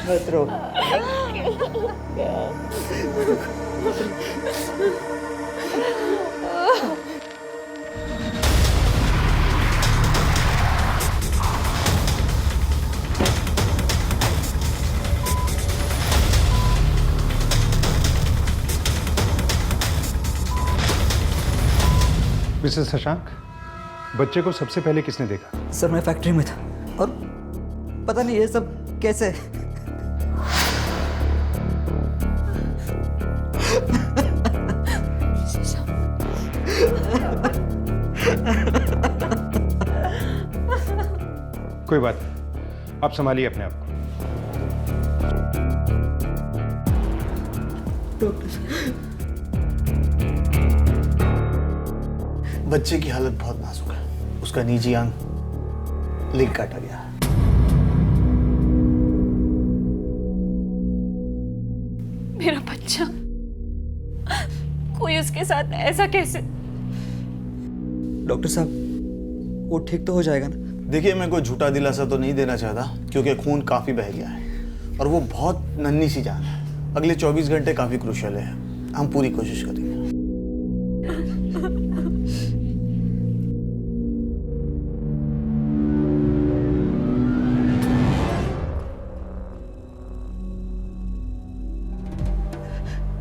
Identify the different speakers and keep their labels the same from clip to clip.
Speaker 1: मत रो।
Speaker 2: मिस्टर शशांक, बच्चे को सबसे पहले किसने देखा?
Speaker 1: सर मैं फैक्ट्री में था और पता नहीं ये सब कैसे।
Speaker 2: कोई बात नहीं, आप संभालिए अपने आप को।
Speaker 3: बच्चे की हालत बहुत नाजुक है। उसका निजी अंग लिंक काटा गया है।
Speaker 4: मेरा बच्चा, कोई उसके साथ ऐसा कैसे?
Speaker 1: डॉक्टर साहब वो ठीक तो हो जाएगा ना?
Speaker 3: देखिए, मैं कोई झूठा दिलासा तो नहीं देना चाहता क्योंकि खून काफी बह गया है और वो बहुत नन्ही सी जान है। अगले 24 घंटे काफी क्रूशियल है। हम पूरी कोशिश करेंगे।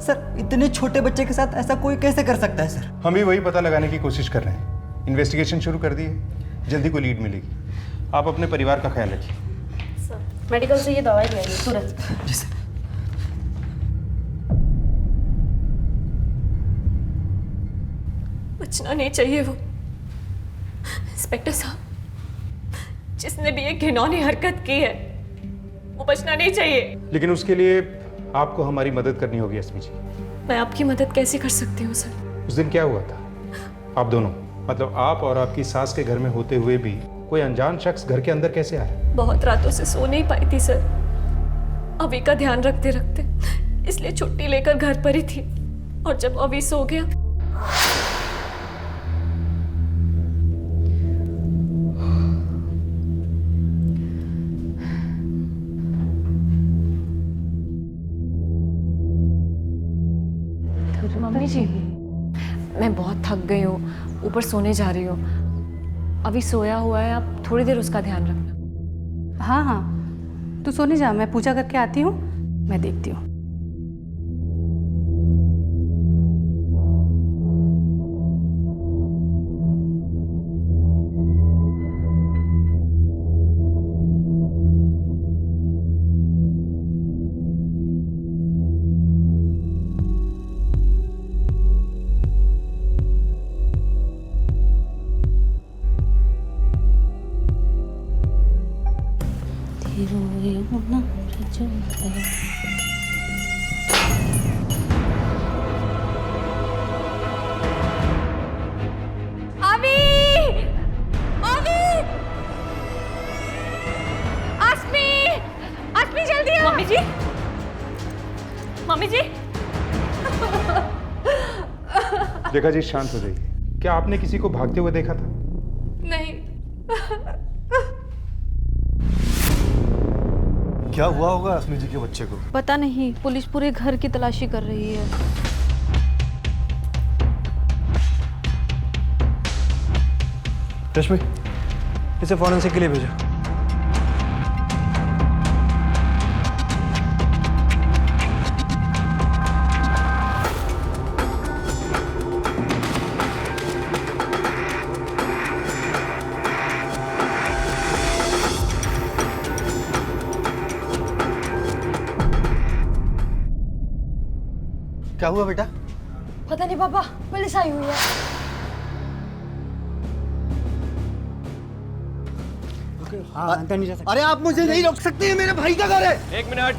Speaker 1: सर इतने छोटे बच्चे के साथ ऐसा कोई कैसे कर सकता है सर?
Speaker 2: हम भी वही पता लगाने की कोशिश कर रहे हैं। इन्वेस्टिगेशन शुरू कर दी है, जल्दी कोई लीड मिलेगी। आप अपने परिवार का ख्याल रखिए।
Speaker 4: सर, मेडिकल से ये दवाई ले आइए तुरंत।
Speaker 1: जी सर।
Speaker 4: बचना नहीं चाहिए वो। इंस्पेक्टर साहब, जिसने भी ये घिनौनी हरकत की है वो बचना नहीं चाहिए।
Speaker 2: लेकिन उसके लिए आपको हमारी मदद करनी होगी अस्मी जी।
Speaker 4: मैं आपकी मदद कैसे कर सकती हूँ सर?
Speaker 2: उस दिन क्या हुआ था? आप दोनों, मतलब आप और आपकी सास के घर में होते हुए भी कोई अनजान शख्स घर के अंदर कैसे आया?
Speaker 4: बहुत रातों से सो नहीं पाई थी सर। अभी का ध्यान रखते रखते इसलिए छुट्टी लेकर घर पर ही थी और जब अभी सो गया मम्मी जी, मैं बहुत थक गई हूँ, ऊपर सोने जा रही हूँ। अभी सोया हुआ है, आप थोड़ी देर उसका ध्यान रखना।
Speaker 5: हाँ हाँ, तू सोने जा, मैं पूजा करके आती हूँ, मैं देखती हूँ।
Speaker 4: मम्मी जी, मम्मी जी।
Speaker 2: देखा जी, शांत हो जाइए। क्या आपने किसी को भागते हुए देखा था?
Speaker 4: नहीं।
Speaker 3: क्या हुआ होगा अस्मी जी के बच्चे को?
Speaker 6: पता नहीं, पुलिस पूरे घर की तलाशी कर रही है।
Speaker 7: रश्मि, इसे फॉरेंसिक के लिए भेजो।
Speaker 3: क्या हुआ बेटा?
Speaker 6: पता नहीं पापा, पुलिस आई हुई है।
Speaker 1: हाँ अंदर नहीं जा सकते।
Speaker 3: अरे आप मुझे नहीं रोक सकते, हैं मेरे भाई का घर है।
Speaker 7: 1 मिनट।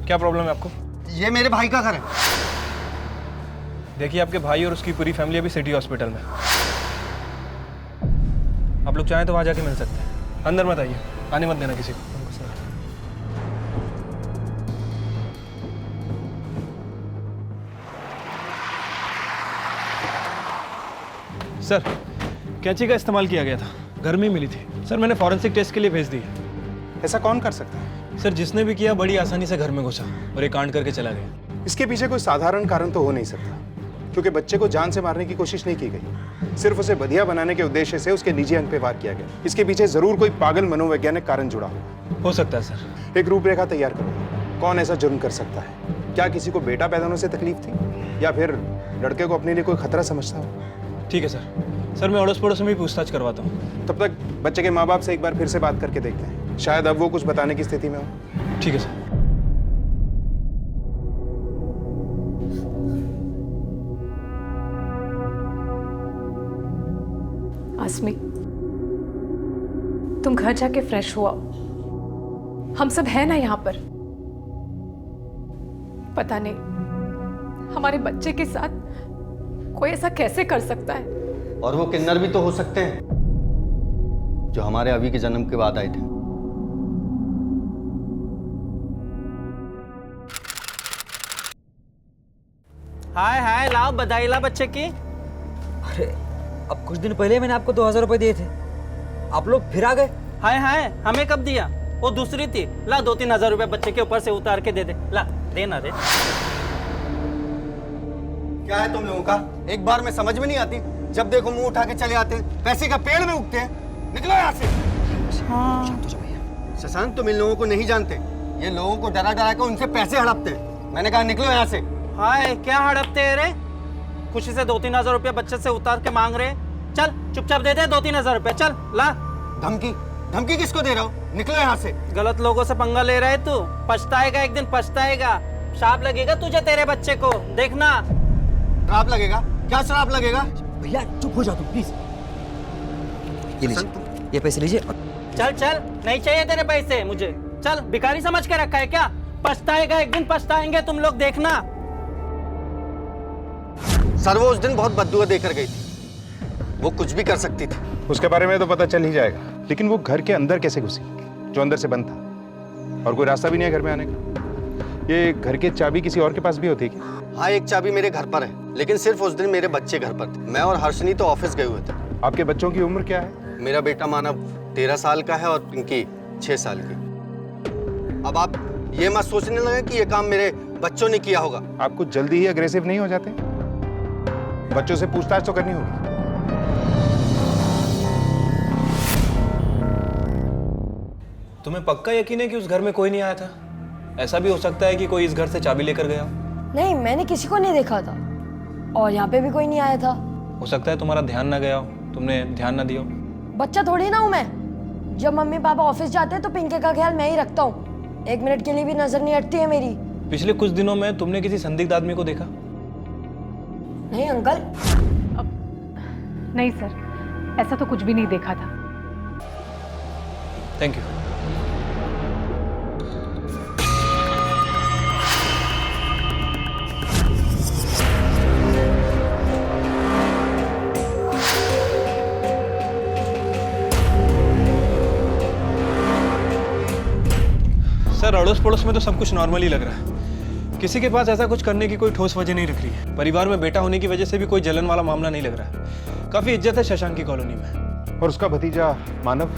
Speaker 7: क्या प्रॉब्लम है आपको?
Speaker 3: ये मेरे भाई का घर है।
Speaker 7: देखिए, आपके भाई और उसकी पूरी फैमिली अभी सिटी हॉस्पिटल में। आप लोग चाहें तो वहां जाके मिल सकते हैं। अंदर मत आइए, आने मत देना किसी को। सर, कैंची का इस्तेमाल किया गया था। घर में ही मिली थी सर। मैंने फॉरेंसिक टेस्ट के लिए भेज दी।
Speaker 2: ऐसा कौन कर सकता है?
Speaker 7: सर जिसने भी किया बड़ी आसानी से घर में घुसा और एक कांड करके चला गया।
Speaker 2: इसके पीछे कोई साधारण कारण तो हो नहीं सकता, क्योंकि बच्चे को जान से मारने की कोशिश नहीं की गई। सिर्फ उसे बधिया बनाने के उद्देश्य से उसके निजी अंग पे वार किया गया। इसके पीछे जरूर कोई पागल मनोवैज्ञानिक कारण जुड़ा हो
Speaker 7: सकता है सर।
Speaker 2: एक रूपरेखा तैयार करो, कौन ऐसा जुर्म कर सकता है? क्या किसी को बेटा पैदा होने से तकलीफ थी, या फिर लड़के को अपने लिए कोई खतरा समझता हो?
Speaker 7: ठीक है सर। सर मैं अड़ोस पड़ोस में भी पूछताछ करवाता हूँ।
Speaker 2: तब तक बच्चे के माँ बाप से एक बार फिर से बात करके देखते हैं, शायद अब वो कुछ बताने की स्थिति में हो।
Speaker 7: ठीक है सर।
Speaker 4: आसमी, तुम घर जाके फ्रेश हुआ। हम सब है ना यहाँ पर। पता नहीं हमारे बच्चे के साथ कोई ऐसा कैसे कर सकता है।
Speaker 8: और वो किन्नर भी तो हो सकते हैं जो हमारे अभी के जन्म के बाद आए थे।
Speaker 9: हाय हाय, लाओ बधाई ला बच्चे की।
Speaker 1: अरे अब कुछ दिन पहले मैंने आपको 2000 रुपए दिए थे, आप लोग फिर आ गए।
Speaker 9: हाय हाय, हमें कब दिया? वो दूसरी थी। ला 2-3 हजार रुपए बच्चे के ऊपर से उतार के दे दे। ला देना दे।
Speaker 8: क्या है तुम लोगों का? एक बार में समझ में नहीं आती, जब देखो मुंह उठा के चले आते हैं, पैसे का पेड़ में उगते हैं। निकलो यहाँ से। शशांक, तुम इन लोगों को नहीं जानते। ये लोगों को डरा डरा के उनसे पैसे हड़पते हैं। मैंने कहा निकलो यहाँ से।
Speaker 9: हाय, क्या हड़पते हैं रे? खुशी से 2-3 हजार रुपया बच्चे से उतार के मांग रहे। चल चुपचाप दे दे 2-3 हजार रुपया। चल ला।
Speaker 8: धमकी धमकी किसको दे रहा हो? निकलो यहाँ से।
Speaker 9: गलत लोगों से पंगा ले रहा है तू। पछताएगा, एक दिन पछताएगा। श्राप लगेगा तुझे, तेरे बच्चे को। देखना।
Speaker 8: श्राप लगेगा? क्या श्राप लगेगा?
Speaker 1: भैया चुप हो जाओ तुम प्लीज। ये लीजिए, ये पैसे लीजिए।
Speaker 9: चल चल, नहीं चाहिए तेरे पैसे मुझे। चल, भिखारी समझ के रखा है क्या? पछताएगा, एक दिन पछताएंगे तुम लोग, देखना।
Speaker 8: सर, वो उस दिन बहुत बददुआ देकर गई थी। वो कुछ भी कर सकती थी।
Speaker 2: उसके बारे में तो पता चल ही जाएगा, लेकिन वो घर के अंदर कैसे घुसी, जो अंदर से बंद था, और कोई रास्ता भी नहीं है घर में आने का। ये घर की चाबी किसी और के पास भी होती है क्या?
Speaker 8: हाँ, एक चाबी मेरे घर पर है, लेकिन सिर्फ उस दिन मेरे बच्चे घर पर थे। मैं और हर्षनी तो ऑफिस गए हुए थे।
Speaker 2: आपके बच्चों की उम्र क्या है?
Speaker 8: मेरा बेटा मानव 13 साल का है और पिंकी 6 साल की। अब आप ये मत सोचने लगे कि ये काम मेरे बच्चों ने किया होगा।
Speaker 2: आप कुछ जल्दी ही अग्रेसिव नहीं हो जाते? बच्चों से पूछताछ तो करनी होगी।
Speaker 7: तुम्हें पक्का यकीन है कि उस घर में कोई नहीं आया था? ऐसा भी हो सकता है कि कोई इस घर से चाबी लेकर गया हो।
Speaker 6: नहीं, मैंने किसी को नहीं देखा था और यहाँ पे भी कोई नहीं आया था।
Speaker 7: हो सकता है तुम्हारा ध्यान ना गया हो, तुमने ध्यान ना दिया हो।
Speaker 6: बच्चा थोड़ी ना हूँ मैं। जब मम्मी पापा ऑफिस जाते हैं तो पिंकी का ख्याल मैं ही रखता हूँ। 1 मिनट के लिए भी नजर नहीं हटती है मेरी।
Speaker 7: पिछले कुछ दिनों में तुमने किसी संदिग्ध आदमी को देखा?
Speaker 6: नहीं अंकल।
Speaker 5: नहीं सर, ऐसा तो कुछ भी नहीं देखा था।
Speaker 7: Thank you. सर अड़ोस पड़ोस में तो सब कुछ नॉर्मल ही लग रहा है। किसी के पास ऐसा कुछ करने की कोई ठोस वजह नहीं रख रही है। परिवार में बेटा होने की वजह से भी कोई जलन वाला मामला नहीं लग रहा है। काफी इज्जत है शशांक की कॉलोनी में।
Speaker 2: और उसका भतीजा मानव?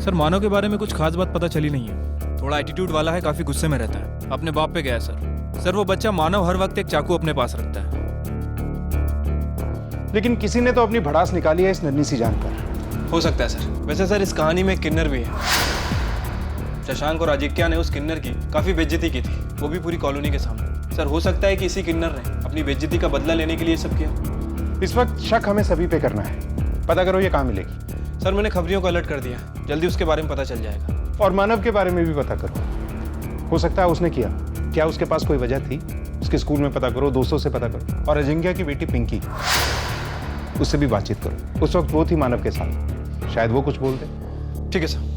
Speaker 10: सर मानव के बारे में कुछ खास बात पता चली नहीं है। थोड़ा एटीट्यूड वाला है, काफी गुस्से में रहता है, अपने बाप पे गया है सर। वो बच्चा मानव हर वक्त एक चाकू अपने पास रखता है।
Speaker 2: लेकिन किसी ने तो अपनी भड़ास निकाली है इस नन्ही सी जान पर।
Speaker 7: हो सकता है सर। वैसे सर इस कहानी में एक किन्नर भी है। शशांक और अजिक्या ने उस किन्नर की काफी बेइज्जती की थी, वो भी पूरी कॉलोनी के सामने। सर हो सकता है कि इसी किन्नर ने अपनी बेइज्जती का बदला लेने के लिए सब किया।
Speaker 2: इस वक्त शक हमें सभी पे करना है। पता करो ये कहाँ मिलेगी।
Speaker 7: सर मैंने खबरियों को अलर्ट कर दिया, जल्दी उसके बारे में पता चल जाएगा।
Speaker 2: और मानव के बारे में भी पता करो, हो सकता है उसने किया। क्या उसके पास कोई वजह थी? उसके स्कूल में पता करो, दोस्तों से पता करो। और अजिंक्या की बेटी पिंकी, उससे भी बातचीत करो। उस वक्त वो थी मानव के साथ, शायद वो कुछ बोल दे।
Speaker 7: ठीक है सर।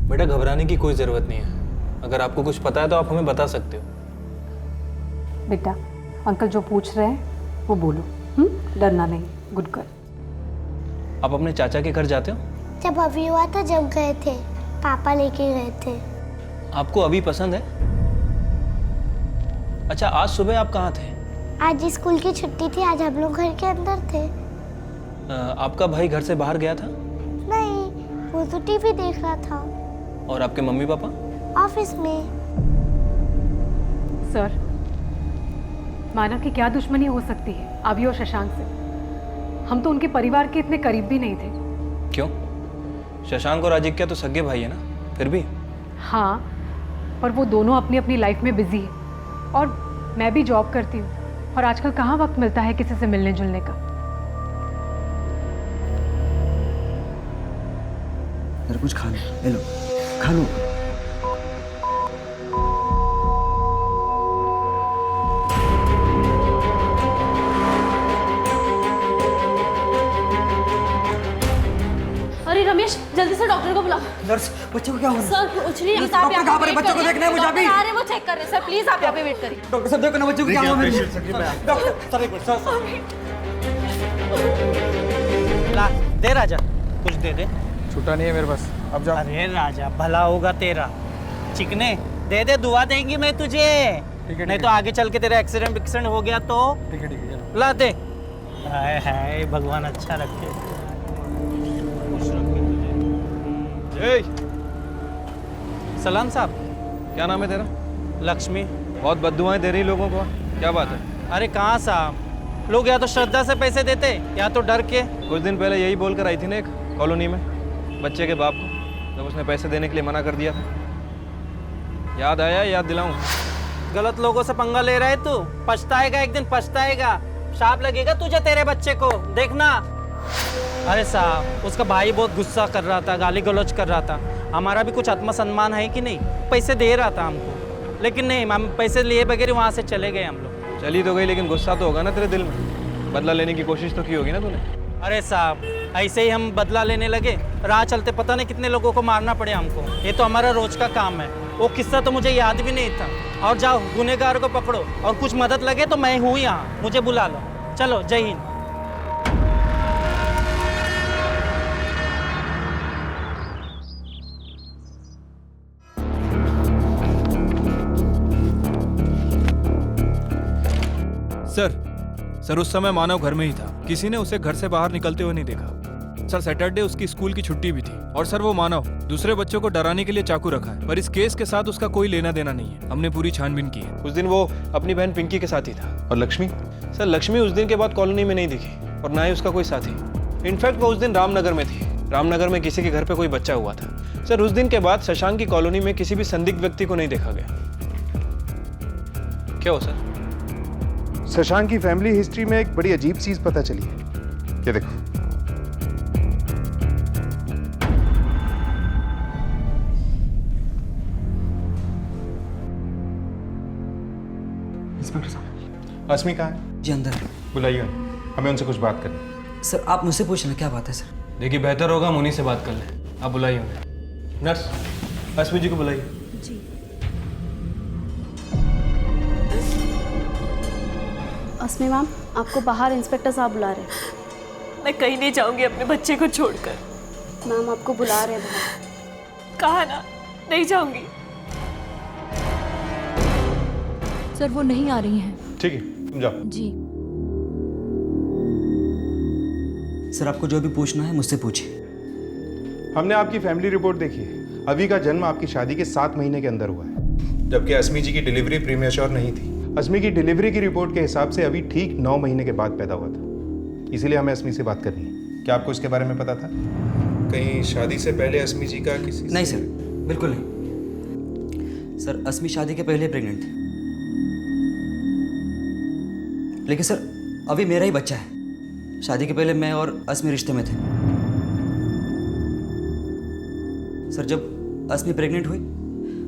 Speaker 7: बेटा घबराने की कोई जरूरत नहीं है। अगर आपको कुछ पता है तो आप हमें बता सकते हो।
Speaker 5: बेटा अंकल जो पूछ रहे हैं वो बोलो, डरना नहीं। Good girl.
Speaker 7: आप अपने चाचा के घर जाते हो?
Speaker 11: जब अभी हुआ था, जब गए थे, पापा लेके गए थे।
Speaker 7: आपको अभी पसंद है? अच्छा, आज सुबह आप कहाँ थे?
Speaker 11: आज स्कूल की छुट्टी थी, आज हम लोग घर के अंदर थे।
Speaker 7: आपका भाई घर से बाहर गया था?
Speaker 11: नहीं, वो तो टीवी देख रहा था।
Speaker 7: और आपके मम्मी पापा?
Speaker 11: ऑफिस में।
Speaker 5: सर, मानव की क्या दुश्मनी हो सकती है अभी और शशांक से? हम तो उनके परिवार के इतने करीब भी नहीं थे।
Speaker 7: क्यों? शशांक और आजिक्या तो सगे भाई है ना, फिर भी।
Speaker 5: हाँ, पर वो दोनों अपनी अपनी लाइफ में बिजी है और मैं भी जॉब करती हूँ और आजकल कहाँ वक्त मिलता है किसी से मिलने जुलने का।
Speaker 1: यार कुछ खा लो, ले लो, खा लो।
Speaker 4: अरे रमेश, जल्दी से डॉक्टर को बुलाओ।
Speaker 1: नर्स, बच्चे को क्या हो रहा है?
Speaker 4: सर कुछ नहीं,
Speaker 1: नर्स,
Speaker 4: आप
Speaker 1: डॉक्टर कहाँ पर है? बच्चों को देखना है मुझे अभी।
Speaker 4: आ रहे, वो चेक कर रहे हैं। सर प्लीज आप यहाँ पे वेट करिए।
Speaker 1: डॉक्टर साहब देखो ना बच्चों को क्या हुआ मेरे।
Speaker 9: ला दे राजा, कुछ दे दे।
Speaker 10: छुट्टा नहीं है मेरे पास, अब जाओ।
Speaker 9: अरे राजा, भला होगा तेरा। चिकने दे दे, दुआ देंगी मैं तुझे। नहीं तो आगे चल के तेरा एक्सीडेंट हो गया तो।
Speaker 10: ठीक है चलो।
Speaker 9: ला दे। हाय हाय, भगवान अच्छा रखे। सलाम साहब।
Speaker 7: क्या नाम है तेरा?
Speaker 9: लक्ष्मी।
Speaker 7: बहुत बद्दुआएं दे रही लोगों को, क्या बात है?
Speaker 9: अरे कहाँ साहब, लोग या तो श्रद्धा से पैसे देते या तो डर के।
Speaker 7: कुछ दिन पहले यही बोलकर आई थी ना एक कॉलोनी में बच्चे के बाप को, जब उसने पैसे देने के लिए मना कर दिया था। याद आया? याद दिलाऊं?
Speaker 9: गलत लोगों से पंगा ले रहा है तू, पछताएगा, एक दिन पछताएगा। शाप लगेगा तुझे, तेरे बच्चे को, देखना। अरे साहब, उसका भाई बहुत गुस्सा कर रहा था, गाली गलौज कर रहा था। हमारा भी कुछ आत्मसम्मान है कि नहीं? पैसे दे रहा था हमको, लेकिन नहीं, हम पैसे लिए बगैर वहाँ से चले गए हम लोग।
Speaker 7: चली तो गई, लेकिन गुस्सा तो होगा ना तेरे दिल में। बदला लेने की कोशिश तो की होगी ना तूने?
Speaker 9: अरे साहब, ऐसे ही हम बदला लेने लगे, राह चलते पता नहीं कितने लोगों को मारना पड़े हमको। ये तो हमारा रोज का काम है। वो किस्सा तो मुझे याद भी नहीं था। और जाओ, गुनहगार को पकड़ो, और कुछ मदद लगे तो मैं हूँ यहाँ, मुझे बुला लो। चलो, जय हिंद।
Speaker 10: सर उस समय मानव घर में ही था, किसी ने उसे घर से बाहर निकलते हुए नहीं देखा। सर सैटरडे उसकी स्कूल की छुट्टी भी थी और सर वो मानव दूसरे बच्चों को डराने के लिए चाकू रखा है, पर इस केस के साथ उसका कोई लेना देना नहीं है। हमने पूरी छानबीन की है।
Speaker 7: उस दिन वो अपनी बहन पिंकी के साथ ही था।
Speaker 2: और लक्ष्मी?
Speaker 7: सर लक्ष्मी उस दिन के बाद कॉलोनी में नहीं दिखी और ना ही उसका कोई साथी। इनफैक्ट वो उस दिन रामनगर में थी। रामनगर में किसी के घर पे कोई बच्चा हुआ था। सर उस दिन के बाद शशांक की कॉलोनी में किसी भी संदिग्ध व्यक्ति को नहीं देखा गया। क्या हो सर?
Speaker 2: शशांक की फैमिली हिस्ट्री में एक बड़ी अजीब चीज पता चली है। ये देखो,
Speaker 1: इंस्पेक्टर साहब।
Speaker 2: अस्मी कहाँ है?
Speaker 1: जी अंदर है।
Speaker 2: बुलाइए, हमें उनसे कुछ बात करनी।
Speaker 1: सर आप मुझसे पूछना, क्या बात है सर?
Speaker 7: देखिए, बेहतर होगा हम उन्हीं से बात कर लें। आप बुलाइए उन्हें। नर्स, अस्मी जी को बुलाइए।
Speaker 4: जी।
Speaker 12: अस्मी मैम, आपको बाहर इंस्पेक्टर साहब बुला रहे हैं।
Speaker 4: मैं कहीं नहीं जाऊंगी अपने बच्चे को छोड़कर।
Speaker 12: मैम आपको बुला रहे हैं बाहर।
Speaker 4: कहा ना, नहीं जाऊंगी।
Speaker 12: सर वो नहीं आ रही हैं।
Speaker 2: ठीक है, तुम जाओ।
Speaker 12: जी।
Speaker 1: सर आपको जो भी पूछना है मुझसे पूछिए।
Speaker 2: हमने आपकी फैमिली रिपोर्ट देखी है। अभी का जन्म आपकी शादी के 7 महीने के अंदर हुआ है, जबकि अस्मी जी की डिलीवरी प्रीमेच्योर नहीं थी। अस्मी की डिलीवरी की रिपोर्ट के हिसाब से अभी ठीक 9 महीने के बाद पैदा हुआ था। इसीलिए हमें अस्मी से बात करनी है। क्या आपको इसके बारे में पता था? कहीं शादी से पहले अस्मी जी का किसी
Speaker 1: नहीं सर, बिल्कुल नहीं। सर अस्मी शादी के पहले प्रेग्नेंट थी, लेकिन सर अभी मेरा ही बच्चा है। शादी के पहले मैं और अस्मी रिश्ते में थे। सर जब अस्मी प्रेग्नेंट हुई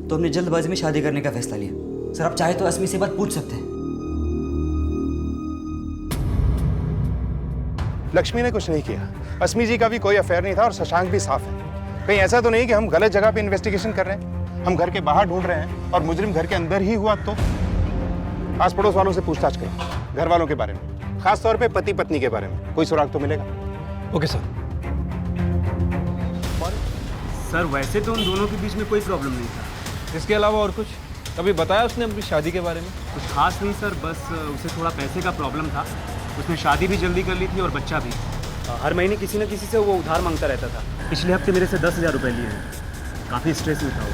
Speaker 1: तो हमने जल्दबाजी में शादी करने का फैसला लिया। सर आप चाहे तो अस्मी से बात पूछ सकते हैं।
Speaker 2: लक्ष्मी ने कुछ नहीं किया। अस्मी जी का भी कोई अफेयर नहीं था और शशांक भी साफ है। कहीं ऐसा तो नहीं कि हम गलत जगह पे इन्वेस्टिगेशन कर रहे हैं? हम घर के बाहर ढूंढ रहे हैं और मुजरिम घर के अंदर ही हुआ तो? आस पड़ोस वालों से पूछताछ करो, घर वालों के बारे में, खास तौर पे पति पत्नी के बारे में। कोई सुराग तो मिलेगा।
Speaker 7: Okay sir.
Speaker 13: सर वैसे तो उन दोनों के बीच में कोई प्रॉब्लम नहीं था।
Speaker 7: इसके अलावा और कुछ? कभी बताया उसने अपनी शादी के बारे में?
Speaker 13: कुछ खास नहीं सर, बस उसे थोड़ा पैसे का प्रॉब्लम था। उसने शादी भी जल्दी कर ली थी और बच्चा भी। हर महीने किसी न किसी से वो उधार मांगता रहता था। पिछले हफ्ते मेरे से 10,000 रुपये लिए हैं। काफ़ी स्ट्रेस में था वो।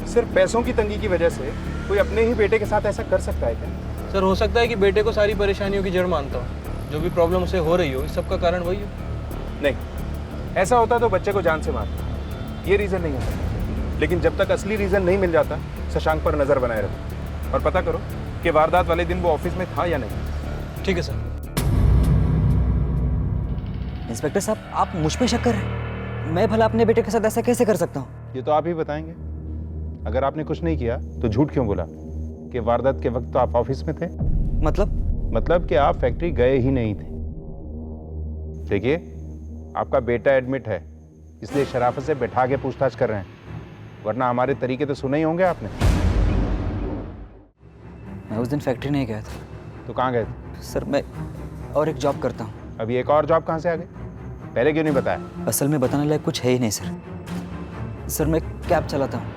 Speaker 2: सिर्फ पैसों की तंगी की वजह से कोई अपने ही बेटे के साथ ऐसा कर सकता है क्या?
Speaker 7: सर हो सकता है कि बेटे को सारी परेशानियों की जड़ मानता हो, जो भी प्रॉब्लम उसे हो रही हो, इस सब का कारण वही हो।
Speaker 2: नहीं, ऐसा होता तो बच्चे को जान से मारता, ये रीज़न नहीं हो सकता। लेकिन जब तक असली रीज़न नहीं मिल जाता, शशांक पर नज़र बनाए रखो और पता करो कि वारदात वाले दिन वो ऑफिस में था या नहीं।
Speaker 7: ठीक है सर।
Speaker 1: इंस्पेक्टर साहब, आप मुझ पे शक कर रहे हैं? मैं भला अपने बेटे के साथ ऐसा कैसे कर सकता हूँ?
Speaker 2: ये तो आप ही बताएंगे। अगर आपने कुछ नहीं किया तो झूठ क्यों बोला कि वारदात के वक्त तो आप ऑफिस में थे? मतलब कि आप फैक्ट्री गए ही नहीं थे। देखिए, आपका बेटा एडमिट है, इसलिए शराफत से बैठा के पूछताछ कर रहे हैं, वरना हमारे तरीके तो सुने ही होंगे आपने।
Speaker 1: मैं उस दिन फैक्ट्री नहीं गया था।
Speaker 2: तो कहाँ गए थे?
Speaker 1: सर, मैं और एक जॉब करता हूँ।
Speaker 2: अभी एक और जॉब कहाँ से आ गई? पहले क्यों नहीं बताया?
Speaker 1: असल में बताने लायक कुछ है ही नहीं सर, मैं कैब चलाता हूँ।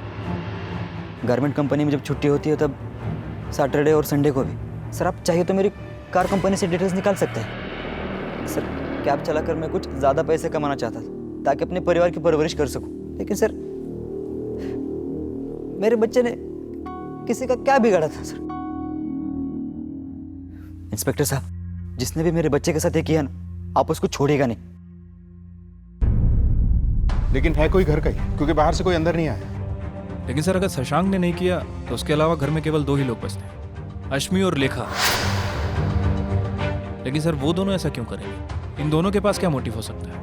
Speaker 1: गारमेंट कंपनी में जब छुट्टी होती है तब सैटरडे और संडे को भी। सर, आप चाहिए तो मेरी कार कंपनी से डिटेल्स निकाल सकते हैं। सर, कैब चलाकर मैं कुछ ज़्यादा पैसे कमाना चाहता था ताकि अपने परिवार की परवरिश कर सकूं। लेकिन सर, मेरे बच्चे ने किसी का क्या बिगाड़ा था सर? इंस्पेक्टर साहब, जिसने भी मेरे बच्चे के साथ ये किया ना, आप उसको छोड़ेगा नहीं।
Speaker 2: लेकिन है कोई घर का ही, क्योंकि बाहर से कोई अंदर नहीं आया।
Speaker 10: लेकिन सर, अगर शशांक ने नहीं किया तो उसके अलावा घर में केवल 2 ही लोग बचते हैं, अश्मी और लेखा। लेकिन सर, वो दोनों ऐसा क्यों करेंगे? इन दोनों के पास क्या मोटिव हो सकता है?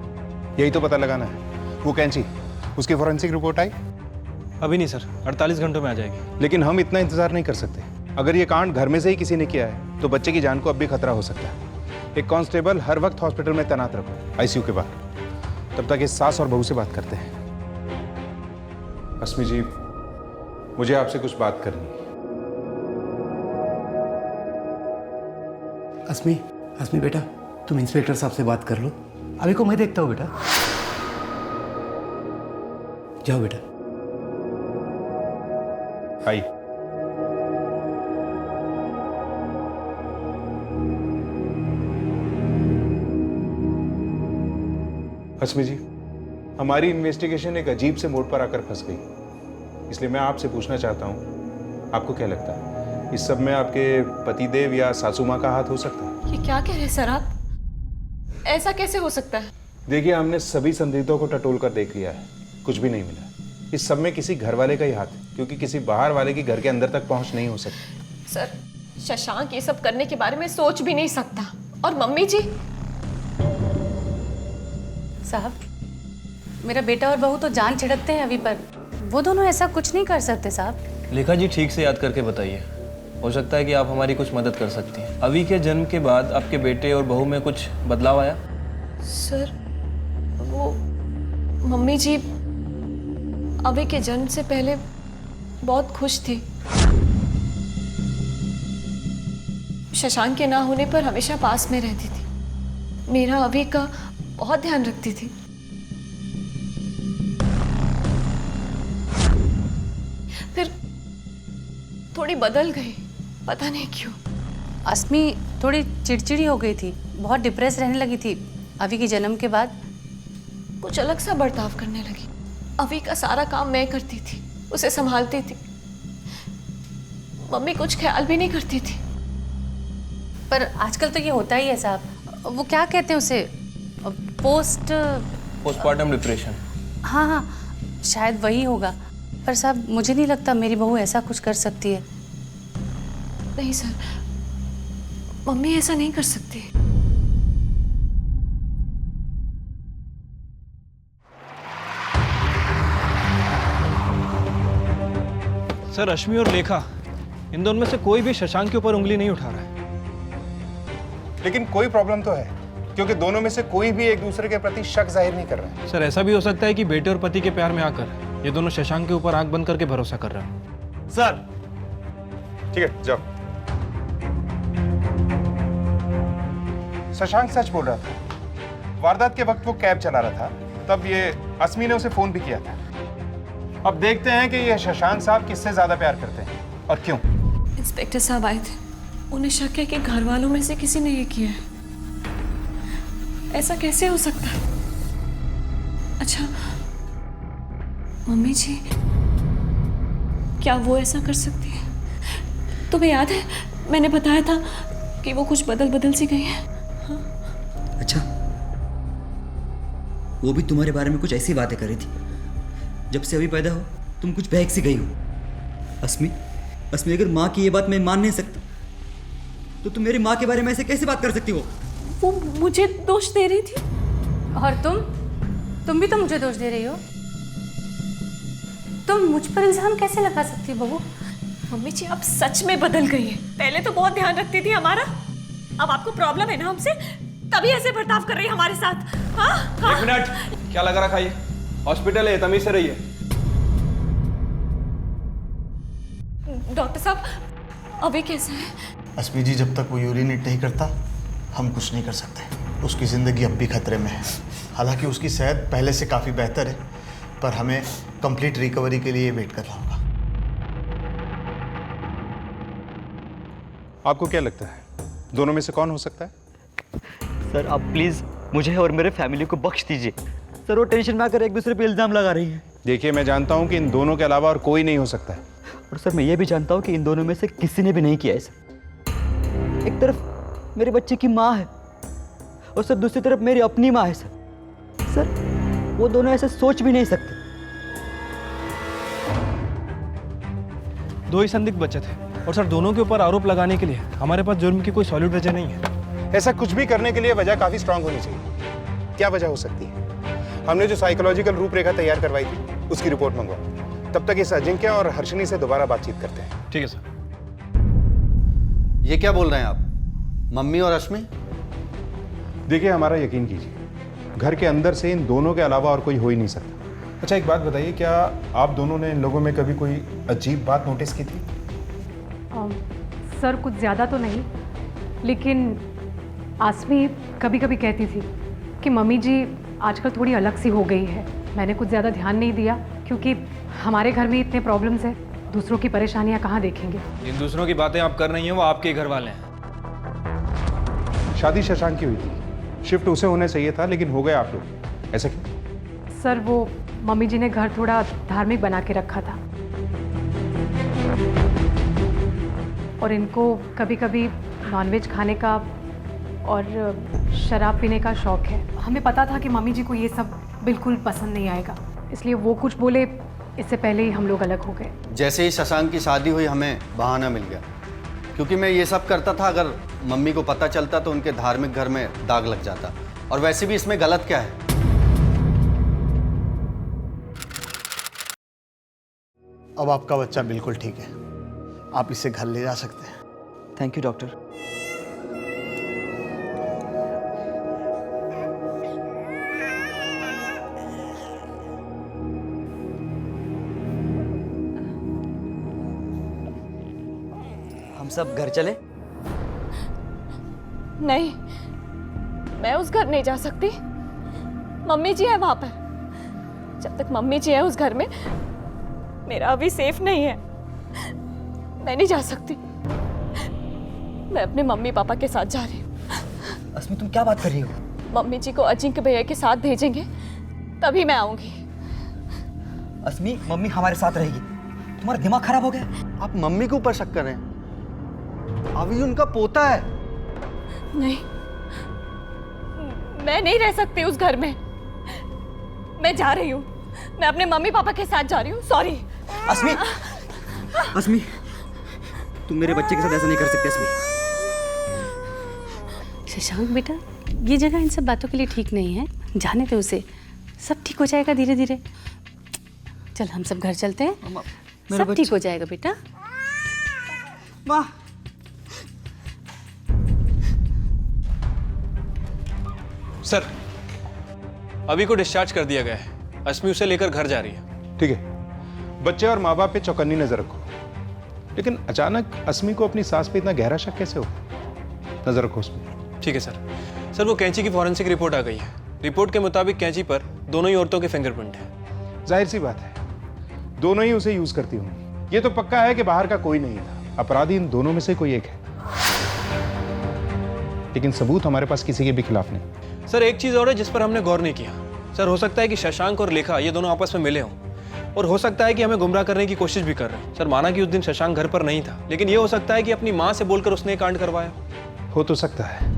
Speaker 2: यही तो पता लगाना है। वो कैंची, उसकी फॉरेंसिक रिपोर्ट आई?
Speaker 7: अभी नहीं सर, 48 घंटों में आ जाएगी।
Speaker 2: लेकिन हम इतना इंतजार नहीं कर सकते। अगर ये कांड घर में से ही किसी ने किया है तो बच्चे की जान को अब भी खतरा हो सकता है। एक कांस्टेबल हर वक्त हॉस्पिटल में तैनात रखो, आईसीयू के बाहर। तब तक इस सास और बहू से बात करते हैं। अस्मी जी, मुझे आपसे कुछ बात करनी है।
Speaker 13: अस्मी बेटा, तुम इंस्पेक्टर साहब से बात कर लो। अभी को मैं देखता हूँ बेटा। जाओ बेटा।
Speaker 2: आइए। अस्मी जी, हमारी इन्वेस्टिगेशन एक अजीब से मोड़ पर आकर फंस गई, इसलिए मैं आपसे पूछना चाहता हूँ, आपको क्या लगता है इस सब में आपके पतिदेव या सासू माँ का हाथ हो सकता है?
Speaker 4: ये क्या कह रहे हैं सर आप? ऐसा कैसे हो सकता है?
Speaker 2: देखिए, हमने सभी संदिग्धों को टटोल कर देख लिया है, कुछ भी नहीं मिला। इस सब में किसी घर वाले का ही हाथ है, क्योंकि किसी बाहर वाले की घर के अंदर तक पहुंच नहीं हो सकती।
Speaker 4: सर, शशांक ये सब करने के बारे में सोच भी नहीं सकता। और मम्मी जी?
Speaker 12: साहब, मेरा बेटा और बहू तो जान छिड़कते हैं अभी पर, वो दोनों ऐसा कुछ नहीं कर सकते साहब।
Speaker 7: लेखा जी, ठीक से याद करके बताइए, हो सकता है कि आप हमारी कुछ मदद कर सकती हैं। अवी के जन्म के बाद आपके बेटे और बहू में कुछ बदलाव आया?
Speaker 4: सर, वो मम्मी जी अवी के जन्म से पहले बहुत खुश थी। शशांक के ना होने पर हमेशा पास में रहती थी, मेरा अवी का बहुत ध्यान रखती थी। फिर थोड़ी बदल गई, पता नहीं क्यों।
Speaker 12: अस्मी थोड़ी चिड़चिड़ी हो गई थी, बहुत डिप्रेस रहने लगी थी अवी के जन्म के बाद।
Speaker 4: कुछ अलग सा बर्ताव करने लगी। अवी का सारा काम मैं करती थी, उसे संभालती थी। मम्मी कुछ ख्याल भी नहीं करती थी।
Speaker 12: पर आजकल तो ये होता ही है साहब, वो क्या कहते हैं उसे,
Speaker 7: पोस्टमार्टम डिप्रेशन।
Speaker 12: हाँ हाँ, शायद वही होगा। पर साहब, मुझे नहीं लगता मेरी बहू ऐसा कुछ कर सकती है।
Speaker 4: नहीं सर, मम्मी ऐसा नहीं कर सकती।
Speaker 7: सर, अश्मी और लेखा, इन दोनों में से कोई भी शशांक के ऊपर उंगली नहीं उठा रहा है।
Speaker 2: लेकिन कोई प्रॉब्लम तो है, क्योंकि दोनों में से कोई भी एक दूसरे के प्रति शक जाहिर नहीं कर रहा है।
Speaker 7: सर, ऐसा भी हो सकता है कि बेटे और पति के प्यार में आकर ये दोनों शशांक के ऊपर आंख बंद करके भरोसा कर रहे हैं।
Speaker 3: सर,
Speaker 2: ठीक है, जाओ। शशांक सच बोल रहा था। वारदात के वक्त वो कैब चला रहा था तब ये अस्मी ने उसे फोन भी किया था। अब देखते हैं कि ये शशांक साहब किससे ज्यादा प्यार करते हैं और क्यों।
Speaker 4: इंस्पेक्टर साहब आए थे, उन्हें शक है कि घर वालों में से किसी ने ये किया है। ऐसा कैसे हो सकता है? अच्छा, मम्मी जी, क्या वो ऐसा कर सकती है? तुम्हें याद है मैंने बताया था कि वो कुछ बदल सी गई है।
Speaker 1: अच्छा, वो भी तुम्हारे बारे में कुछ ऐसी बातें कर रही थी। जब से अभी पैदा हो तुम कुछ बहक सी गई हो। अस्मी, अगर माँ की ये बात मैं मान नहीं सकता तो तुम मेरी माँ के बारे में ऐसे कैसे बात कर सकती हो?
Speaker 4: वो मुझे दोष दे रही थी।
Speaker 12: और तुम भी तो मुझे दोष दे रही हो। तुम मुझ पर इल्जाम कैसे लगा सकती हो बहू?
Speaker 4: मम्मी जी, आप सच में बदल गई हैं। पहले तो बहुत ध्यान रखती थी हमारा, अब आपको प्रॉब्लम है ना हमसे, तभी ऐसे बर्ताव कर रही है हमारे साथ। हाँ? हाँ?
Speaker 7: 1 मिनट, क्या लगा रखा ये? हॉस्पिटल है, तमीज से रहिए।
Speaker 4: डॉक्टर साहब, अभी कैसे है?
Speaker 3: अस्मी जी, जब तक वो यूरिनेट नहीं करता हम कुछ नहीं कर सकते। उसकी ज़िंदगी अब भी खतरे में है। हालांकि उसकी सेहत पहले से काफ़ी बेहतर है, पर हमें कंप्लीट रिकवरी के लिए वेट करना होगा।
Speaker 2: आपको क्या लगता है दोनों में से कौन हो सकता है?
Speaker 1: सर आप प्लीज़ मुझे और मेरे फैमिली को बख्श दीजिए। सर वो टेंशन में आकर एक दूसरे पे इल्ज़ाम लगा रही है।
Speaker 2: देखिए, मैं जानता हूं कि इन दोनों के अलावा और कोई नहीं हो सकता है।
Speaker 1: और सर मैं ये भी जानता हूँ कि इन दोनों में से किसी ने भी नहीं किया है सर। एक तरफ मेरे बच्चे की माँ है और सर दूसरी तरफ मेरी अपनी माँ है सर वो दोनों ऐसे सोच भी नहीं सकते।
Speaker 7: दो ही संदिग्ध बचे थे और सर दोनों के ऊपर आरोप लगाने के लिए हमारे पास जुर्म की कोई सॉलिड वजह नहीं है।
Speaker 2: ऐसा कुछ भी करने के लिए वजह काफी स्ट्रांग होनी चाहिए। क्या वजह हो सकती है? हमने जो साइकोलॉजिकल रूपरेखा तैयार करवाई थी उसकी रिपोर्ट मंगवाओ। तब तक इस अजिंक्य और हर्षिनी से दोबारा बातचीत करते हैं।
Speaker 7: ठीक है सर।
Speaker 8: ये क्या बोल रहे हैं आप? मम्मी और अश्मी?
Speaker 2: देखिए, हमारा यकीन कीजिए, घर के अंदर से इन दोनों के अलावा और कोई हो ही नहीं सकता। अच्छा, एक बात बताइए, क्या आप दोनों ने इन लोगों में कभी कोई अजीब बात नोटिस की थी?
Speaker 5: सर कुछ ज़्यादा तो नहीं, लेकिन आसमी कभी कभी कहती थी कि मम्मी जी आजकल थोड़ी अलग सी हो गई है। मैंने कुछ ज़्यादा ध्यान नहीं दिया क्योंकि हमारे घर में इतने प्रॉब्लम्स हैं, दूसरों की परेशानियां कहाँ देखेंगे।
Speaker 7: जिन दूसरों की बातें आप कर रही हैं वो आपके घर वाले हैं।
Speaker 2: शादी शशांक की हुई थी, शिफ्ट उसे होना चाहिए था, लेकिन हो गए आप लोग। ऐसा क्यों?
Speaker 5: सर वो मम्मी जी ने घर थोड़ा धार्मिक बना के रखा था और इनको कभी कभी नॉनवेज खाने का और शराब पीने का शौक है। हमें पता था कि मम्मी जी को ये सब बिल्कुल पसंद नहीं आएगा, इसलिए वो कुछ बोले इससे पहले ही हम लोग अलग हो गए।
Speaker 8: जैसे ही शशांक की शादी हुई हमें बहाना मिल गया, क्योंकि मैं ये सब करता था। अगर मम्मी को पता चलता तो उनके धार्मिक घर में दाग लग जाता। और वैसे भी इसमें गलत क्या है?
Speaker 3: अब आपका बच्चा बिल्कुल ठीक है, आप इसे घर ले जा सकते हैं।
Speaker 1: Thank you doctor. हम सब घर चले?
Speaker 4: नहीं, मैं उस घर नहीं जा सकती। मम्मी जी है वहां पर। जब तक मम्मी जी है उस घर में, मेरा अभी सेफ नहीं है। मैं नहीं जा सकती। मैं अपने मम्मी पापा के साथ जा रही हूँ।
Speaker 1: अस्मी तुम क्या बात कर रही हो?
Speaker 4: मम्मी जी को अजिंक्य भैया के साथ भेजेंगे तभी मैं आऊंगी।
Speaker 1: अस्मी, मम्मी हमारे साथ रहेगी। तुम्हारा दिमाग खराब हो गया?
Speaker 8: आप मम्मी के ऊपर शक कर रहे हैं? अभी उनका पोता है।
Speaker 4: नहीं, मैं नहीं रह सकती उस घर में। मैं जा रही हूँ, मैं अपने मम्मी पापा के साथ जा रही हूँ। सॉरी।
Speaker 1: अस्मी, अस्मी, तुम मेरे बच्चे के साथ ऐसा नहीं कर सकते। अस्मी।
Speaker 12: शशांक बेटा, ये जगह इन सब बातों के लिए ठीक नहीं है। जाने दो उसे, सब ठीक हो जाएगा धीरे धीरे। चल हम सब घर चलते हैं, सब ठीक हो जाएगा बेटा।
Speaker 1: माँ,
Speaker 7: सर अभी को डिस्चार्ज कर दिया गया है। अस्मी उसे लेकर घर जा रही है।
Speaker 2: ठीक है, बच्चे और माँ बाप पे चौकन्नी नजर रखो। लेकिन अचानक अस्मी को अपनी सास पे इतना गहरा शक कैसे हो? नजर रखो उसमें।
Speaker 7: ठीक है सर। सर वो कैंची की फॉरेंसिक रिपोर्ट आ गई है। रिपोर्ट के मुताबिक कैंची पर दोनों ही औरतों के फिंगरप्रिंट है।
Speaker 2: जाहिर सी बात है, दोनों ही उसे यूज करती होंगी। ये तो पक्का है कि बाहर का कोई नहीं था, अपराधी इन दोनों में से कोई एक है। लेकिन सबूत हमारे पास किसी के भी खिलाफ नहीं।
Speaker 7: सर एक चीज और है जिस पर हमने गौर नहीं किया। सर हो सकता है कि शशांक और लेखा ये दोनों आपस में मिले हों, और हो सकता है कि हमें गुमराह करने की कोशिश भी कर रहे हैं। सर माना कि उस दिन शशांक घर पर नहीं था, लेकिन ये हो सकता है कि अपनी माँ से बोलकर उसने कांड करवाया।
Speaker 2: हो तो सकता है।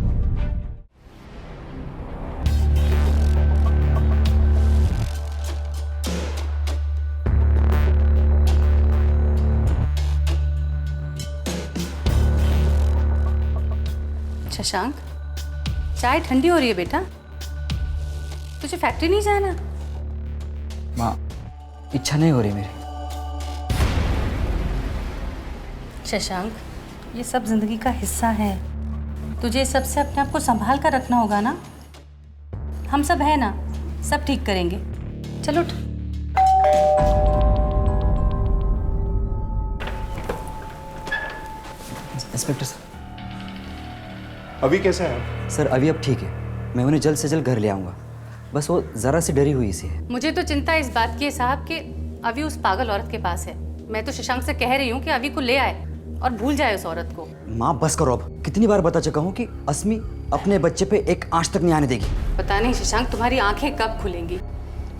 Speaker 12: शशांक, चाय ठंडी हो रही है बेटा, तुझे फैक्ट्री नहीं जाना?
Speaker 1: माँ, इच्छा नहीं हो रही मेरी।
Speaker 12: शशांक, ये सब जिंदगी का हिस्सा है, तुझे सबसे अपने आप को संभाल कर रखना होगा ना। हम सब है ना, सब ठीक करेंगे। चलो उठ।
Speaker 1: Inspector sir.
Speaker 2: अभी कैसा है?
Speaker 1: सर अभी अब ठीक है, मैं उन्हें जल्द से जल्द घर ले आऊँगा। बस वो ज़रा सी डरी हुई सी है।
Speaker 12: मुझे तो चिंता इस बात की है साहब कि अभी उस पागल औरत के पास है। मैं तो शशांक से कह रही हूँ कि अभी को ले आए और भूल जाए उस औरत को।
Speaker 1: माँ बस करो अब, कितनी बार बता चुका हूँ कि अस्मी अपने बच्चे पे एक आंच तक नहीं आने देगी।
Speaker 12: पता नहीं शशांक तुम्हारी आंखें कब खुलेंगी।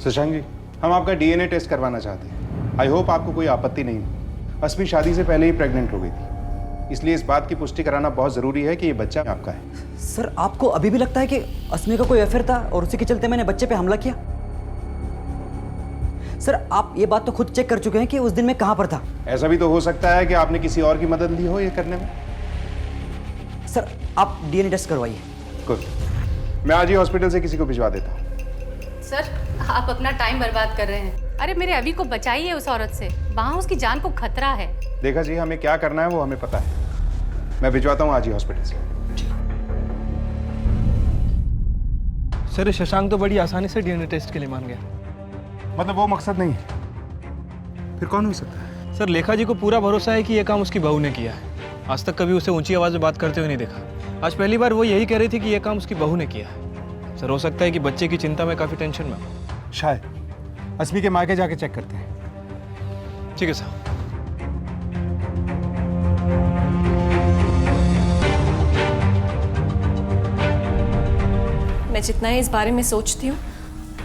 Speaker 2: शशांक जी, हम आपका डीएनए टेस्ट करवाना चाहते हैं। आई होप आपको कोई आपत्ति नहीं हो। अस्मी शादी से पहले ही प्रेग्नेंट हो गई थी, इसलिए इस बात की पुष्टि कराना बहुत जरूरी है कि ये बच्चा आपका है।
Speaker 1: सर आपको अभी भी लगता है कि अस्मी का कोई अफेयर था और उसी के चलते मैंने बच्चे पे हमला किया? सर आप ये बात तो खुद चेक कर चुके हैं कि उस दिन मैं कहां पर था।
Speaker 2: ऐसा भी तो हो सकता है कि आपने किसी और की मदद ली हो ये करने में।
Speaker 1: सर आप डीएनए टेस्ट करवाइए।
Speaker 2: गुड, मैं आज ही हॉस्पिटल से किसी को भिजवा देता हूँ।
Speaker 12: सर आप अपना टाइम बर्बाद कर रहे हैं। अरे मेरे अभी को बचाइए उस औरत से, वहाँ उसकी जान को खतरा है।
Speaker 2: देखा जी, हमें क्या करना है वो हमें पता है। मैं भिजवाता हूँ आज ही हॉस्पिटल से।
Speaker 7: सर शशांक तो बड़ी आसानी से डीएनए टेस्ट के लिए मान गया।
Speaker 2: मतलब वो मकसद नहीं है, फिर कौन हो सकता है?
Speaker 7: सर लेखा जी को पूरा भरोसा है कि यह काम उसकी बहू ने किया है। आज तक कभी उसे ऊंची आवाज में बात करते हुए नहीं देखा। आज पहली बार वो यही कह रही थी कि यह काम उसकी बहू ने किया है। सर हो सकता है कि बच्चे की चिंता में काफी टेंशन में हो।
Speaker 2: शायद अस्मी के मायके जाके चेक करते हैं।
Speaker 7: ठीक है साहब।
Speaker 4: मैं जितना ही इस बारे में सोचती हूँ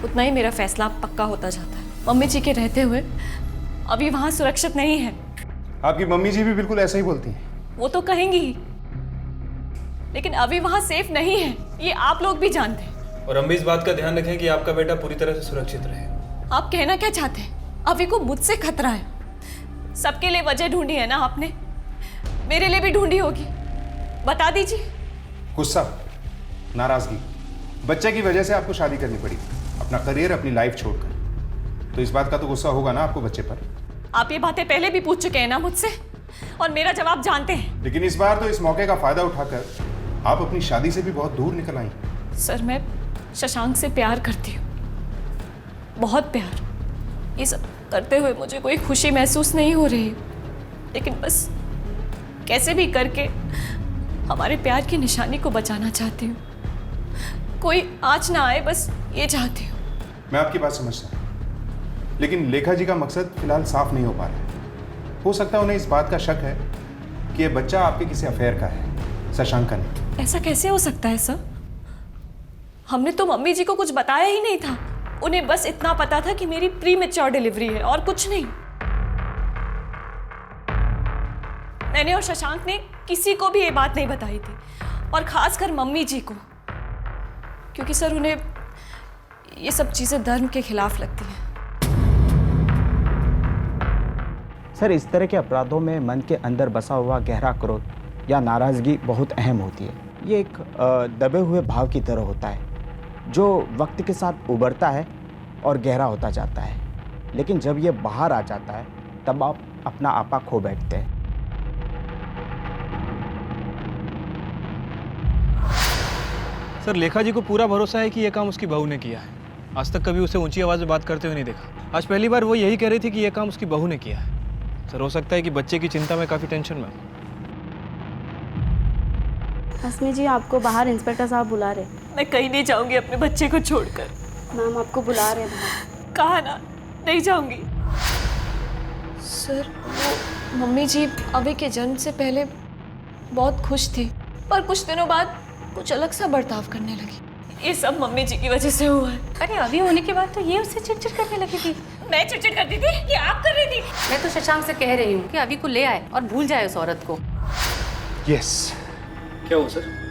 Speaker 4: उतना ही मेरा फैसला पक्का होता जाता है। मम्मी जी के रहते हुए अभी वहाँ सुरक्षित नहीं है।
Speaker 2: आपकी मम्मी जी भी बिल्कुल ऐसा ही बोलती हैं।
Speaker 4: वो तो कहेंगी ही, लेकिन अभी वहाँ सेफ नहीं है, ये आप लोग भी जानते हैं।
Speaker 7: और हम भी इस बात का ध्यान रखें कि आपका बेटा पूरी तरह से सुरक्षित रहे।
Speaker 4: आप कहना क्या चाहते हैं? अभी को मुझसे खतरा है। सबके लिए वजह ढूंढी है ना आपने, मेरे लिए भी ढूंढी होगी, बता दीजिए।
Speaker 2: गुस्सा, नाराजगी, बच्चे की वजह से आपको शादी करनी पड़ी, अपना करियर, अपनी लाइफ छोड़कर। तो इस बात का तो गुस्सा होगा ना आपको बच्चे पर।
Speaker 4: आप ये बातें पहले भी पूछ चुके हैं ना मुझसे, और मेरा जवाब जानते हैं।
Speaker 2: लेकिन इस बार तो इस मौके का फायदा उठाकर आप अपनी शादी से भी बहुत दूर निकल आई।
Speaker 4: सर मैं शशांक से प्यार करती हूँ, बहुत प्यार। ये सब करते हुए मुझे कोई खुशी महसूस नहीं हो रही, लेकिन बस कैसे भी करके हमारे प्यार की निशानी को बचाना चाहती हूँ। कोई आँच ना आए, बस ये चाहती हूँ।
Speaker 2: मैं आपकी बात समझता हूँ, लेकिन लेखा जी का मकसद फिलहाल साफ नहीं हो पा रहा है। हो सकता है उन्हें इस बात का शक है कि यह बच्चा आपके किसी अफेयर का है, शशांक का नहीं।
Speaker 4: ऐसा कैसे हो सकता है सर? हमने तो मम्मी जी को कुछ बताया ही नहीं था। उन्हें बस इतना पता था कि मेरी प्री मैच्योर डिलीवरी है और कुछ नहीं। मैंने और शशांक ने किसी को भी ये बात नहीं बताई थी, और खासकर मम्मी जी को, क्योंकि सर उन्हें ये सब चीजें धर्म के खिलाफ लगती हैं।
Speaker 14: सर इस तरह के अपराधों में मन के अंदर बसा हुआ गहरा क्रोध या नाराज़गी बहुत अहम होती है। ये एक दबे हुए भाव की तरह होता है जो वक्त के साथ उभरता है और गहरा होता जाता है, लेकिन जब ये बाहर आ जाता है तब आप अपना आपा खो बैठते हैं।
Speaker 7: सर लेखा जी को पूरा भरोसा है कि यह काम उसकी बहू ने किया है। आज तक कभी उसे ऊंची आवाज में बात करते हुए नहीं देखा। आज पहली बार वो यही कह रही थी कि यह काम उसकी बहू ने किया है। सर हो सकता है कि बच्चे की चिंता में काफी टेंशन में हो।
Speaker 15: अस्मी जी आपको बाहर इंस्पेक्टर साहब बुला रहे।
Speaker 4: मैं कहीं नहीं जाऊंगी अपने बच्चे को छोड़कर।
Speaker 6: मैम आपको बुला रहे हैं।
Speaker 4: कहा ना, नहीं जाऊंगी। सर, वो मम्मी जी अभी के जन्म से पहले बहुत खुश थी, पर कुछ दिनों बाद कुछ अलग सा बर्ताव करने लगी। ये सब मम्मी जी की वजह से हुआ है।
Speaker 12: अरे अभी होने के बाद तो ये उससे चिड़चिड़ करने लगी थी।
Speaker 4: मैं चिड़चिड़ करती थी कि आप कर रही थी?
Speaker 12: मैं तो शशांक से कह रही हूँ कि अभी को ले आए और भूल जाए उस औरत को।
Speaker 2: यस।
Speaker 7: क्या हुआ सर?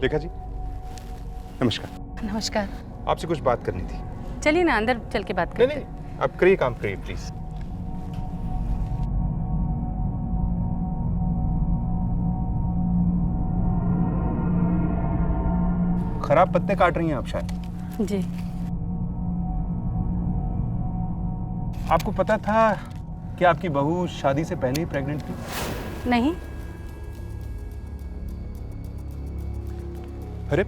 Speaker 2: रेखा जी, नमस्कार।
Speaker 12: नमस्कार।
Speaker 2: आपसे कुछ बात करनी थी।
Speaker 12: चलिए ना अंदर चल के बात करते हैं।
Speaker 2: नहीं, आप करिए काम करिए प्लीज। खराब पत्ते काट रही हैं आप शायद।
Speaker 12: जी।
Speaker 2: आपको पता था कि आपकी बहू शादी से पहले ही प्रेग्नेंट थी?
Speaker 12: नहीं।
Speaker 2: अरे,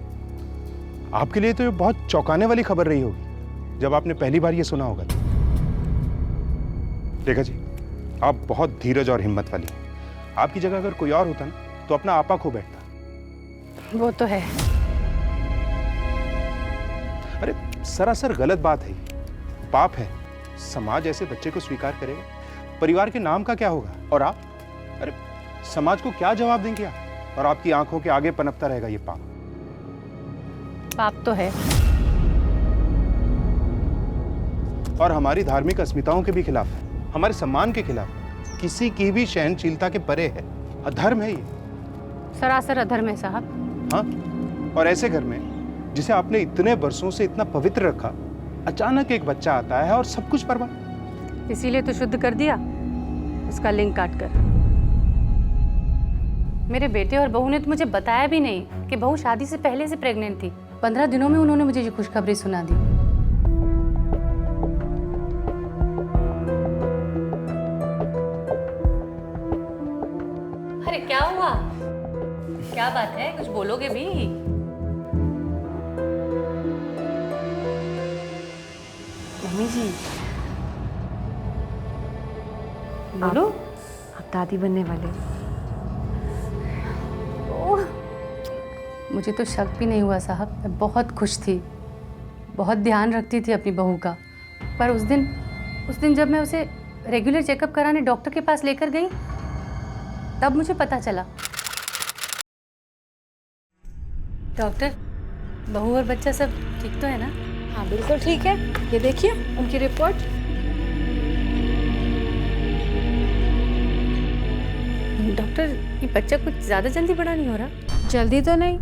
Speaker 2: आपके लिए तो ये बहुत चौंकाने वाली खबर रही होगी जब आपने पहली बार ये सुना होगा। रेखा जी, आप बहुत धीरज और हिम्मत वाली हैं। आपकी जगह अगर कोई और होता ना तो अपना आपा खो बैठता।
Speaker 12: वो तो है।
Speaker 2: अरे सरासर गलत बात है, पाप है। समाज ऐसे बच्चे को स्वीकार करेगा? परिवार के नाम का क्या होगा? और आप, अरे समाज को क्या जवाब देंगे आप? और आपकी आंखों के आगे पनपता रहेगा ये पाप।
Speaker 12: पाप तो है,
Speaker 2: और हमारी धार्मिक अस्मिताओं के भी खिलाफ है, हमारे सम्मान के खिलाफ है, किसी की भी सहनशीलता के परे है। अधर्म है ये,
Speaker 12: सरासर अधर्म है साहब।
Speaker 2: हाँ, और ऐसे घर में जिसे आपने इतने बरसों से इतना पवित्र रखा, अचानक एक बच्चा आता है और सब कुछ बर्बाद।
Speaker 12: इसीलिए तो शुद्ध कर दिया उसका लिंग काट कर। मेरे बेटे और बहू ने तो मुझे बताया भी नहीं कि बहू शादी से पहले से प्रेग्नेंट थी। 15 दिनों में उन्होंने मुझे ये खुशखबरी सुना दी। अरे क्या हुआ? क्या बात है? कुछ बोलोगे भी?
Speaker 5: मम्मी जी,
Speaker 12: बोलो।
Speaker 5: आप दादी बनने वाले हो।
Speaker 12: मुझे तो शक भी नहीं हुआ साहब। मैं बहुत खुश थी, बहुत ध्यान रखती थी अपनी बहू का। पर उस दिन जब मैं उसे रेगुलर चेकअप कराने डॉक्टर के पास लेकर गई, तब मुझे पता चला। डॉक्टर, बहू और बच्चा सब ठीक तो है ना?
Speaker 6: हाँ बिल्कुल ठीक है। ये देखिए उनकी रिपोर्ट।
Speaker 12: डॉक्टर, ये बच्चा कुछ ज़्यादा जल्दी बड़ा नहीं हो रहा?
Speaker 15: जल्दी तो नहीं,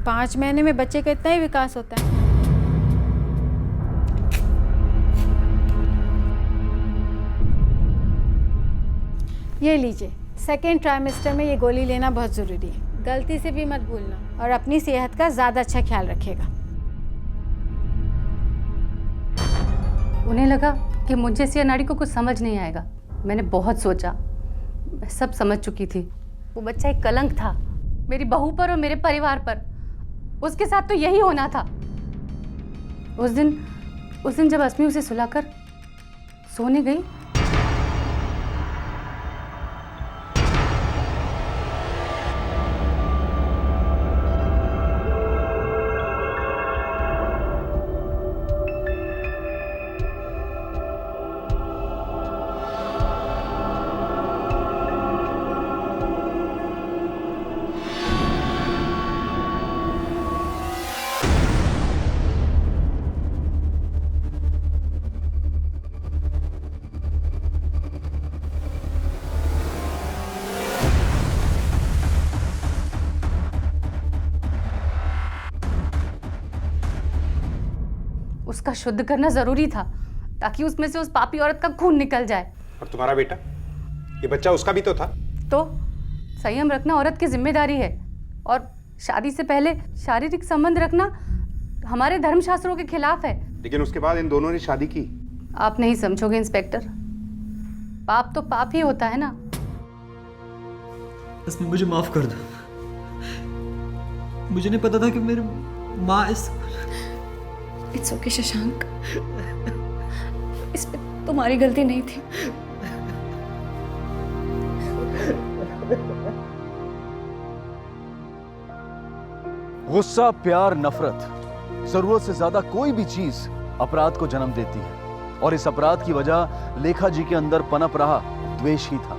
Speaker 15: 5 महीने में बच्चे का इतना ही विकास होता है। ये लीजिए, सेकेंड ट्राइमेस्टर में ये गोली लेना बहुत ज़रूरी है। गलती से भी मत भूलना और अपनी सेहत का ज़्यादा अच्छा ख्याल रखिएगा।
Speaker 12: उन्हें लगा कि मुझ जैसी अनाड़ी को कुछ समझ नहीं आएगा। मैंने बहुत सोचा, मैं सब समझ चुकी थी। वो बच्चा एक कलंक था मेरी बहू पर और मेरे परिवार पर। उसके साथ तो यही होना था। उस दिन जब अस्मी उसे सुलाकर सोने गई, उसका शुद्ध करना जरूरी था ताकि उसमें से उस पापी औरत का खून निकल जाए।
Speaker 2: और तुम्हारा बेटा, ये बच्चा उसका भी तो था।
Speaker 12: तो संयम रखना औरत की जिम्मेदारी है, और शादी से पहले शारीरिक संबंध रखना हमारे धर्मशास्त्रों के खिलाफ है।
Speaker 2: लेकिन उसके बाद इन दोनों ने शादी की।
Speaker 12: आप नहीं समझोगे इंस्पेक्टर, पाप तो पाप ही होता है ना।
Speaker 1: इसमें मुझे माफ कर दो। मुझे नहीं पता था कि मेरी माँ इस
Speaker 4: इट्स ओके शशांक, इसमें तुम्हारी गलती नहीं थी।
Speaker 16: गुस्सा, प्यार, नफरत, जरूरत से ज्यादा कोई भी चीज अपराध को जन्म देती है और इस अपराध की वजह लेखा जी के अंदर पनप रहा द्वेष ही था।